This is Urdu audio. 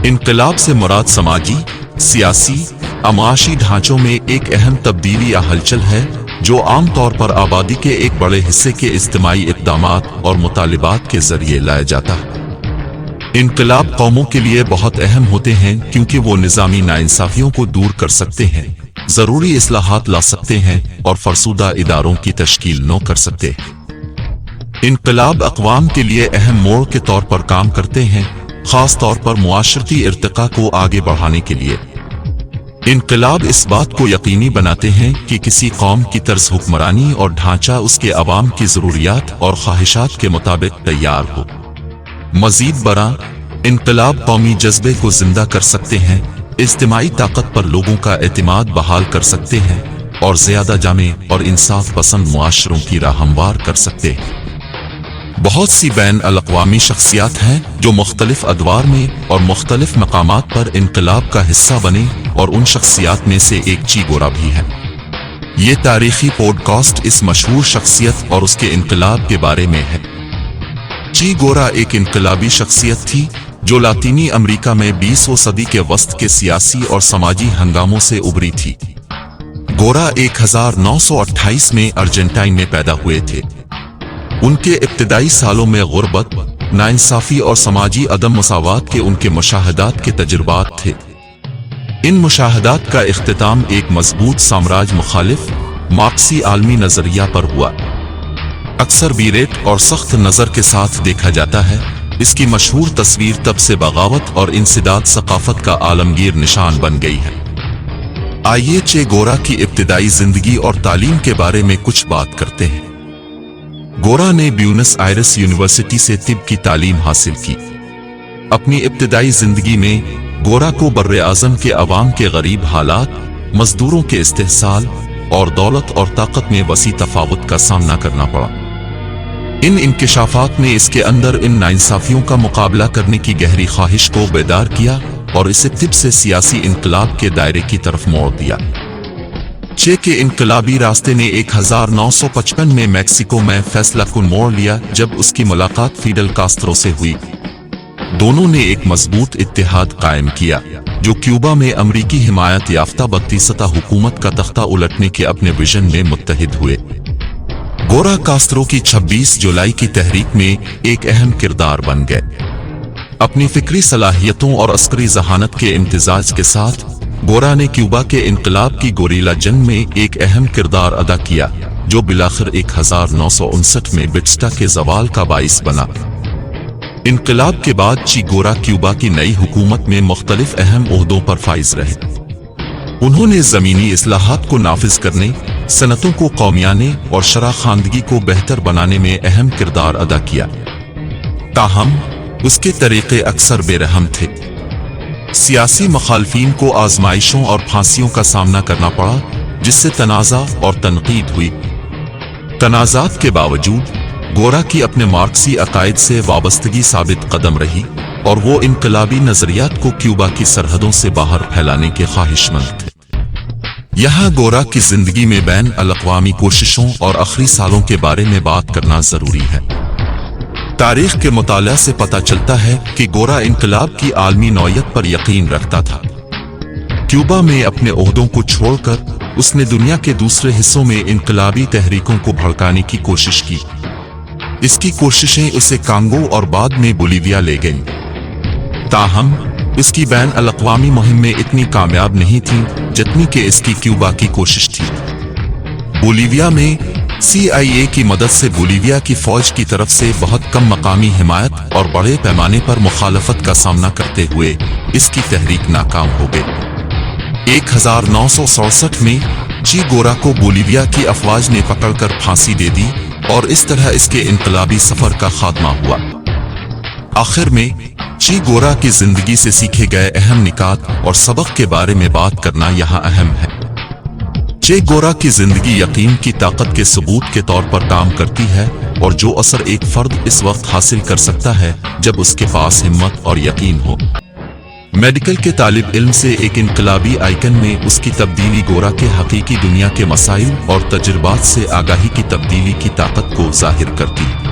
انقلاب سے مراد سماجی، سیاسی، معاشی ڈھانچوں میں ایک اہم تبدیلی یا ہلچل ہے جو عام طور پر آبادی کے ایک بڑے حصے کے اجتماعی اقدامات اور مطالبات کے ذریعے لایا جاتا ہے۔ انقلاب قوموں کے لیے بہت اہم ہوتے ہیں کیونکہ وہ نظامی ناانصافیوں کو دور کر سکتے ہیں، ضروری اصلاحات لا سکتے ہیں اور فرسودہ اداروں کی تشکیل نو کر سکتے ہیں۔ انقلاب اقوام کے لیے اہم موڑ کے طور پر کام کرتے ہیں، خاص طور پر معاشرتی ارتقاء کو آگے بڑھانے کے لیے۔ انقلاب اس بات کو یقینی بناتے ہیں کہ کسی قوم کی طرز حکمرانی اور ڈھانچہ اس کے عوام کی ضروریات اور خواہشات کے مطابق تیار ہو۔ مزید برآں، انقلاب قومی جذبے کو زندہ کر سکتے ہیں، اجتماعی طاقت پر لوگوں کا اعتماد بحال کر سکتے ہیں اور زیادہ جامع اور انصاف پسند معاشروں کی راہ ہموار کر سکتے ہیں۔ بہت سی بین الاقوامی شخصیات ہیں جو مختلف ادوار میں اور مختلف مقامات پر انقلاب کا حصہ بنے، اور ان شخصیات میں سے ایک چے گورا بھی ہے۔ یہ تاریخی پوڈ کاسٹ اس مشہور شخصیت اور اس کے انقلاب کے بارے میں ہے۔ چے گورا ایک انقلابی شخصیت تھی جو لاطینی امریکہ میں 20ویں صدی کے وسط کے سیاسی اور سماجی ہنگاموں سے ابھری تھی۔ گورا 1928 میں ارجنٹائن میں پیدا ہوئے تھے۔ ان کے ابتدائی سالوں میں غربت، ناانصافی اور سماجی عدم مساوات کے ان کے مشاہدات کے تجربات تھے۔ ان مشاہدات کا اختتام ایک مضبوط سامراج مخالف، مارکسی عالمی نظریہ پر ہوا۔ اکثر بیریٹ اور سخت نظر کے ساتھ دیکھا جاتا ہے۔ اس کی مشہور تصویر تب سے بغاوت اور انسداد ثقافت کا عالمگیر نشان بن گئی ہے۔ آئیے چے گورا کی ابتدائی زندگی اور تعلیم کے بارے میں کچھ بات کرتے ہیں۔ گورا نے بیونس آئرس یونیورسٹی سے طب کی تعلیم حاصل کی۔ اپنی ابتدائی زندگی میں گورا کو براعظم کے عوام کے غریب حالات، مزدوروں کے استحصال اور دولت اور طاقت میں وسیع تفاوت کا سامنا کرنا پڑا۔ ان انکشافات نے اس کے اندر ان ناانصافیوں کا مقابلہ کرنے کی گہری خواہش کو بیدار کیا اور اسے طب سے سیاسی انقلاب کے دائرے کی طرف موڑ دیا۔ چے کے انقلابی راستے نے 1955 میں میکسیکو میں فیصلہ کن موڑ لیا جب اس کی ملاقات فیڈل کاسترو سے ہوئی۔ دونوں نے ایک مضبوط اتحاد قائم کیا جو کیوبا میں امریکی حمایت یافتہ بتیستا حکومت کا تختہ الٹنے کے اپنے ویژن میں متحد ہوئے۔ گورا کاسترو کی 26 جولائی کی تحریک میں ایک اہم کردار بن گئے۔ اپنی فکری صلاحیتوں اور عسکری ذہانت کے امتزاج کے ساتھ گورا نے کیوبا کے انقلاب کی گوریلا جنگ میں ایک اہم کردار ادا کیا جو بالآخر 1959 میں بٹسٹا کے زوال کا باعث بنا۔ انقلاب کے بعد چے گورا کیوبا کی نئی حکومت میں مختلف اہم عہدوں پر فائز رہے۔ انہوں نے زمینی اصلاحات کو نافذ کرنے، صنعتوں کو قومیانے اور شرح خواندگی کو بہتر بنانے میں اہم کردار ادا کیا۔ تاہم اس کے طریقے اکثر بے رحم تھے۔ سیاسی مخالفین کو آزمائشوں اور پھانسیوں کا سامنا کرنا پڑا جس سے تنازع اور تنقید ہوئی۔ تنازعات کے باوجود گورا کی اپنے مارکسی عقائد سے وابستگی ثابت قدم رہی اور وہ انقلابی نظریات کو کیوبا کی سرحدوں سے باہر پھیلانے کے خواہشمند تھے۔ یہاں گورا کی زندگی میں بین الاقوامی کوششوں اور آخری سالوں کے بارے میں بات کرنا ضروری ہے۔ تاریخ کے مطالعہ سے پتہ چلتا ہے کہ گورا انقلاب کی عالمی نوعیت پر یقین رکھتا تھا۔ کیوبا میں اپنے عہدوں کو چھوڑ کر اس نے دنیا کے دوسرے حصوں میں انقلابی تحریکوں کو بھڑکانے کی کوشش کی۔ اس کی کوششیں اسے کانگو اور بعد میں بولیویا لے گئیں۔ تاہم اس کی بین الاقوامی مہم میں اتنی کامیاب نہیں تھی جتنی کہ اس کی کیوبا کی کوشش تھی۔ بولیویا میں CIA کی مدد سے بولیویا کی فوج کی طرف سے بہت کم مقامی حمایت اور بڑے پیمانے پر مخالفت کا سامنا کرتے ہوئے اس کی تحریک ناکام ہو گئی۔ 1967 میں چے گورا کو بولیویا کی افواج نے پکڑ کر پھانسی دے دی اور اس طرح اس کے انقلابی سفر کا خاتمہ ہوا۔ آخر میں چے گورا کی زندگی سے سیکھے گئے اہم نکات اور سبق کے بارے میں بات کرنا یہاں اہم ہے۔ چے گورا کی زندگی یقین کی طاقت کے ثبوت کے طور پر کام کرتی ہے اور جو اثر ایک فرد اس وقت حاصل کر سکتا ہے جب اس کے پاس ہمت اور یقین ہو۔ میڈیکل کے طالب علم سے ایک انقلابی آئیکن میں اس کی تبدیلی گورا کے حقیقی دنیا کے مسائل اور تجربات سے آگاہی کی تبدیلی کی طاقت کو ظاہر کرتی ہے۔